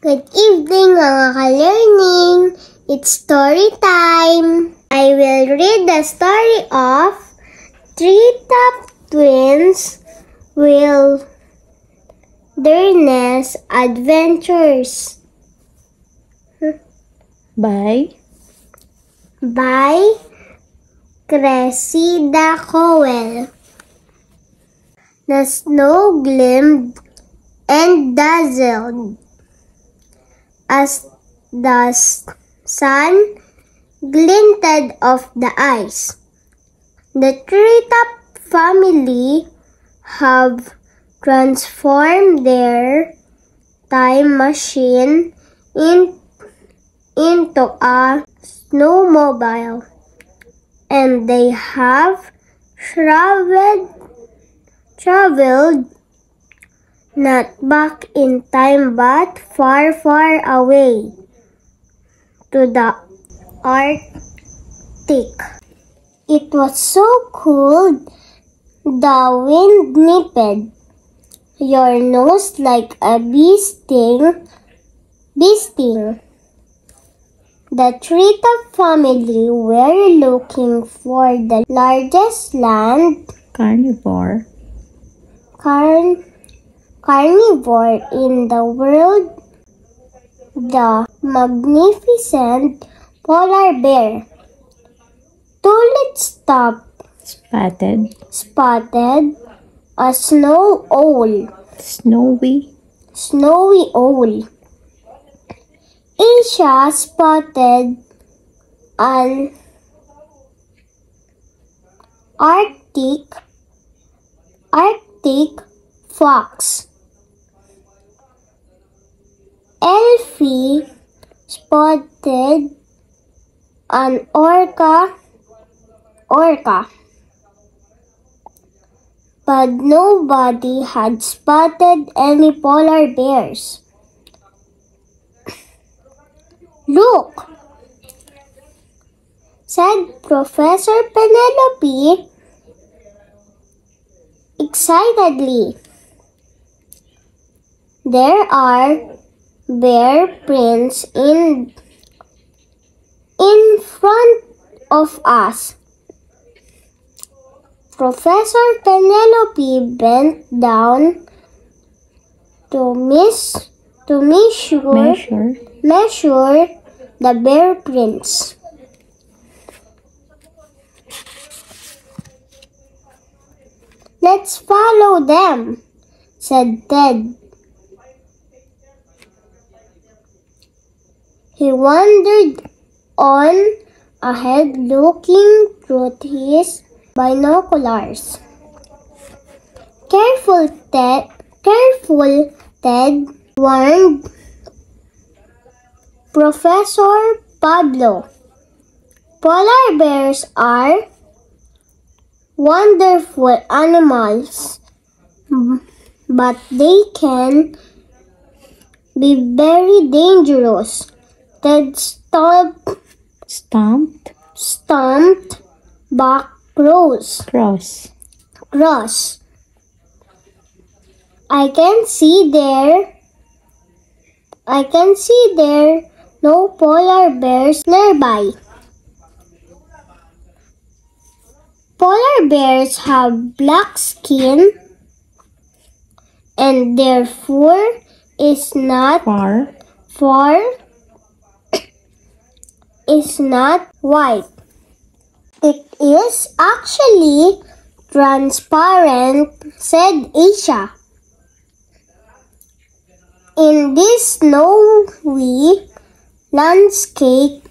Good evening mga ka-learning! It's story time! I will read the story of Treetop Twins Wilderness Adventures by Cressida Cowell. The snow gleamed and dazzled as the sun glinted off the ice. The Treetop family have transformed their time machine into a snowmobile, and they have traveled not back in time but far, far away to the Arctic. It was so cold, the wind nipped your nose like a bee sting. The Treetop family were looking for the largest land carnivore in the world, the magnificent polar bear. Tulip spotted a snowy owl. Asia spotted an Arctic fox. Elfie spotted an orca, but nobody had spotted any polar bears. "Look," said Professor Penelope excitedly. "There are bear prints in front of us." Professor Penelope bent down to measure the bear prints. "Let's follow them," said Ted. He wandered on ahead, looking through his binoculars. Careful, Ted warned Professor Pablo. "Polar bears are wonderful animals, but they can be very dangerous." Ted stomped back cross. I can see there no polar bears nearby. Polar bears have black skin, and their fur is not white. It is actually transparent, said Asia. "In this snowy landscape,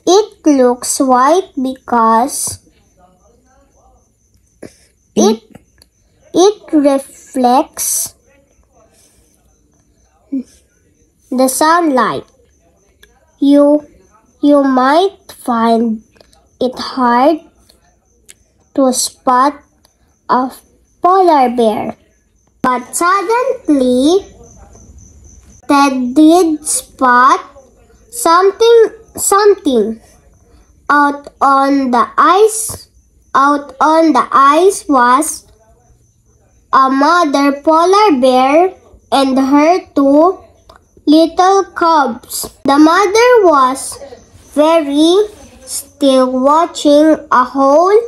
it looks white because it reflects the sunlight. You might find it hard to spot a polar bear." But suddenly, Ted did spot something out on the ice was a mother polar bear and her two little cubs. The mother was very still, watching a hole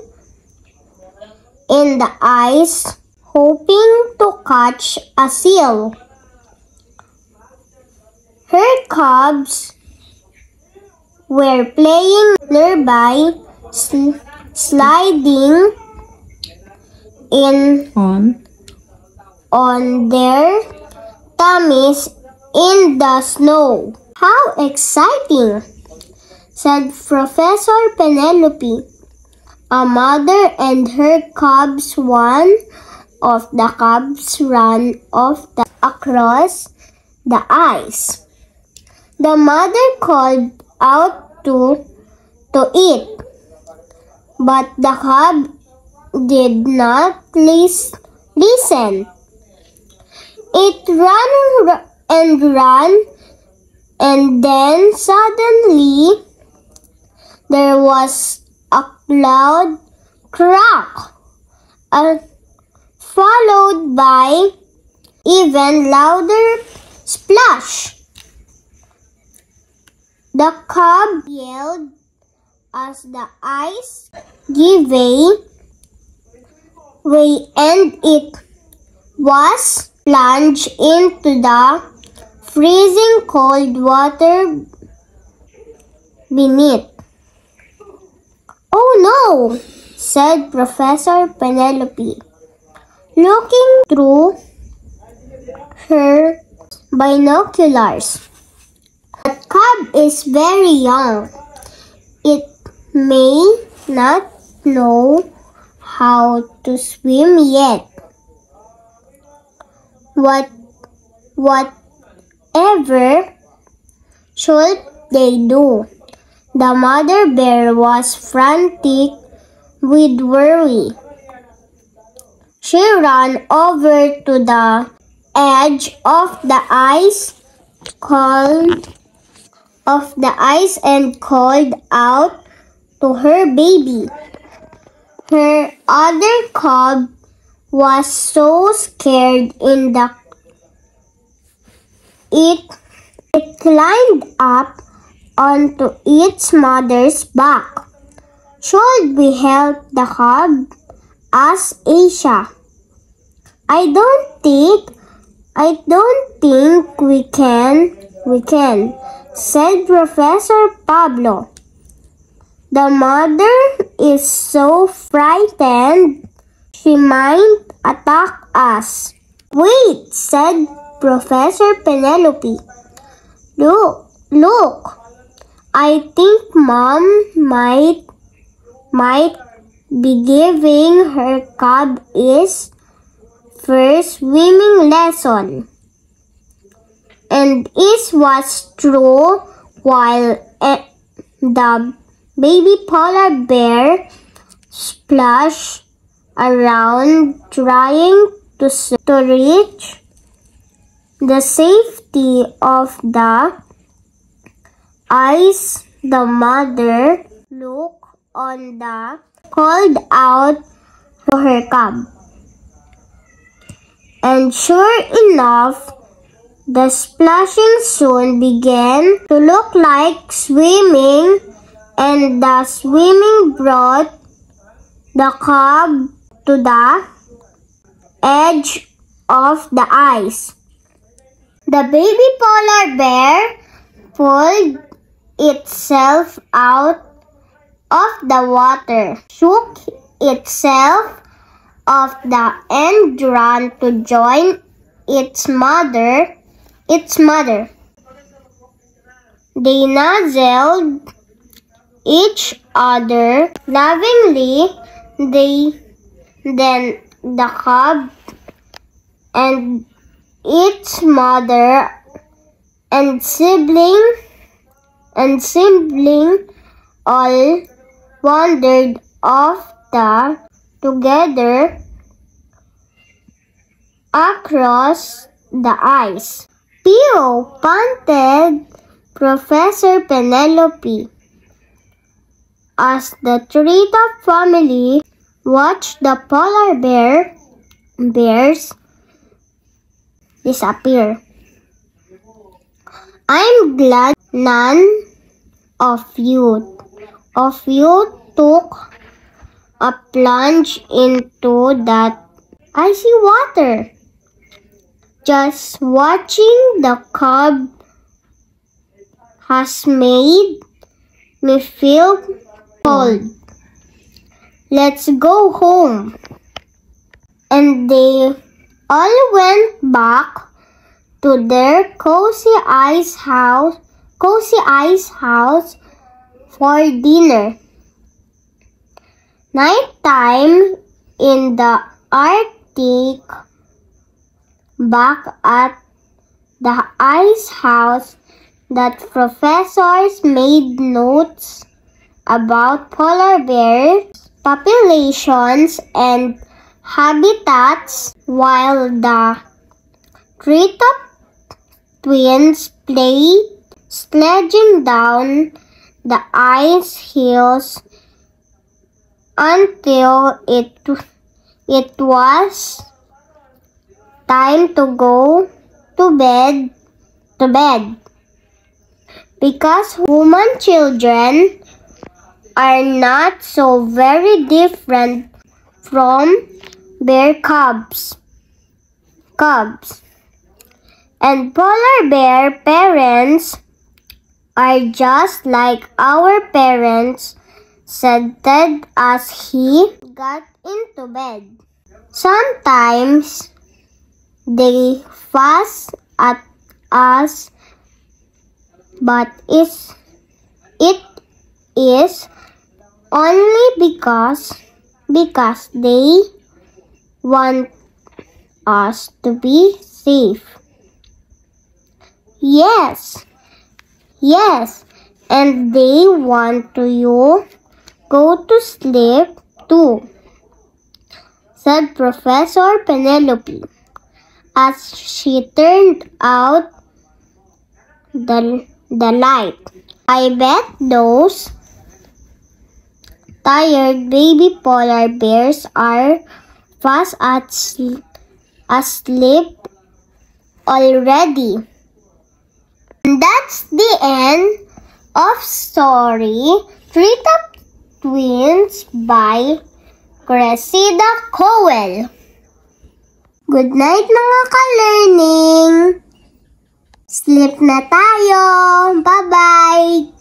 in the ice, hoping to catch a seal. Her cubs were playing nearby, sliding in on their tummies in the snow. "How exciting!" said Professor Penelope. A mother and her cubs, one of the cubs ran across the ice. The mother called out to eat, but the cub did not listen. It ran and ran, and then suddenly there was a loud crack, followed by even louder splash. The cub yelled as the ice gave way and it was plunged into the freezing cold water beneath. "Oh no!" said Professor Penelope, looking through her binoculars. "The cub is very young. It may not know how to swim yet. Whatever should they do?" The mother bear was frantic with worry. She ran over to the edge of the ice and called out to her baby. Her other cub was so scared it climbed up onto its mother's back. "Should we help the cub?" asked Asia. I don't think we can, said Professor Pablo. "The mother is so frightened, she might attack us." "Wait," said Professor Penelope. Look, I think Mom might be giving her cub its first swimming lesson." And it was true. While the baby polar bear splashed around trying to reach the safety of the ice, the mother looked on called out to her cub. And sure enough, the splashing soon began to look like swimming, and the swimming brought the cub to the edge of the ice. The baby polar bear pulled itself out of the water, shook itself off and ran to join its mother. They nuzzled each other lovingly. Then the cub and its mother and sibling all wandered off together across the ice. "Phew!" panted Professor Penelope as the treetop family watched the polar bear bears disappear. I'm glad none of you took a plunge into that icy water. Just watching the cub has made me feel cold. Let's go home. And they all went back to their cozy ice house for dinner. Nighttime in the Arctic. Back at the ice house, that professors made notes about polar bear populations and habitats while the treetop twins played sledging down the ice hills until it was time to go to bed. Because human children are not so very different from bear cubs. And polar bear parents are just like our parents, said Ted as he got into bed. Sometimes they fuss at us, but it is only because they want us to be safe. Yes, and they want you go to sleep too, said Professor Penelope as she turned out the light. I bet those tired baby polar bears are fast asleep already. And that's the end of story Treetop Twins by Cressida Cowell. Good night mga ka-learning! Sleep na tayo! Bye-bye!